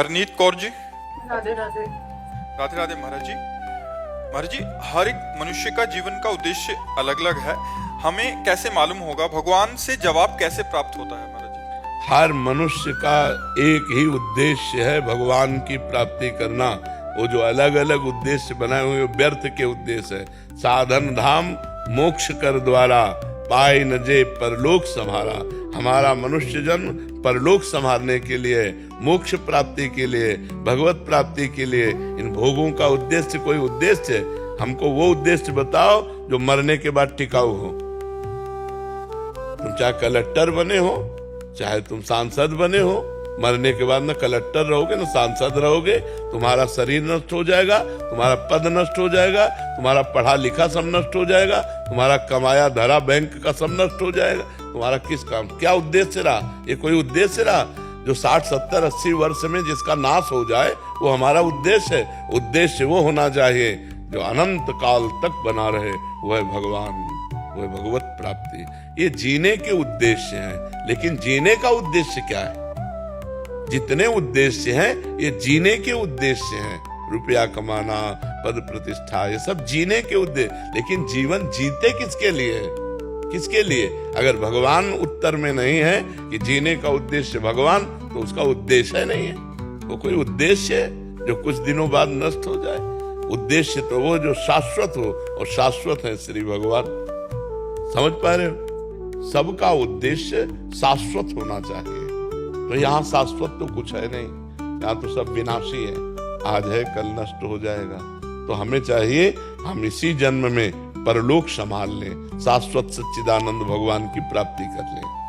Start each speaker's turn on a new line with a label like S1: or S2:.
S1: हरनीत कौर जी,
S2: राधे राधे।
S1: राधे राधे महाराज जी। महाराज जी, हर एक मनुष्य का जीवन का उद्देश्य अलग अलग है। हमें कैसे मालूम होगा, भगवान से जवाब कैसे प्राप्त होता है महाराज जी?
S3: हर मनुष्य का एक ही उद्देश्य है, भगवान की प्राप्ति करना। वो जो अलग अलग उद्देश्य बनाए हुए व्यर्थ के उद्देश्य है। साधन धाम मोक्ष कर द्वारा, पाए न जे परलोक संभारा। हमारा मनुष्य जन्म परलोक संभालने के लिए, मोक्ष प्राप्ति के लिए, भगवत प्राप्ति के लिए। इन भोगों का उद्देश्य कोई उद्देश्य है? हमको वो उद्देश्य बताओ जो मरने के बाद टिकाऊ हो। तुम चाहे कलेक्टर बने हो, चाहे तुम सांसद बने हो, मरने के बाद न कलेक्टर रहोगे न सांसद रहोगे। तुम्हारा शरीर नष्ट हो जाएगा, तुम्हारा पद नष्ट हो जाएगा, तुम्हारा पढ़ा लिखा सब नष्ट हो जाएगा, तुम्हारा कमाया धरा बैंक का सब नष्ट हो जाएगा। तुम्हारा किस काम, क्या उद्देश्य रहा? ये कोई उद्देश्य रहा? जो 60, 70, 80 वर्ष में जिसका नाश हो जाए वो हमारा उद्देश्य है? उद्देश्य वो होना चाहिए जो अनंत काल तक बना रहे, वो है भगवान, वो है भगवत प्राप्ति। ये जीने के उद्देश्य हैं, लेकिन जीने का उद्देश्य क्या है? जितने उद्देश्य हैं ये जीने के उद्देश्य हैं। रुपया कमाना, पद प्रतिष्ठा, ये सब जीने के उद्देश्य। लेकिन जीवन जीते किसके लिए है? किसके लिए? अगर भगवान उत्तर में नहीं है कि जीने का उद्देश्य भगवान, तो उसका उद्देश्य नहीं है। वो कोई उद्देश्य है जो कुछ दिनों बाद नष्ट हो जाए? उद्देश्य तो वो जो शाश्वत हो, और शाश्वत है श्री भगवान। समझ पा रहे हो? सबका उद्देश्य शाश्वत होना चाहिए। तो यहाँ शाश्वत तो कुछ है नहीं, यहाँ तो सब विनाशी है। आज है कल नष्ट हो जाएगा। तो हमें चाहिए हम इसी जन्म में परलोक संभाल लें, शाश्वत सच्चिदानंद भगवान की प्राप्ति कर लें।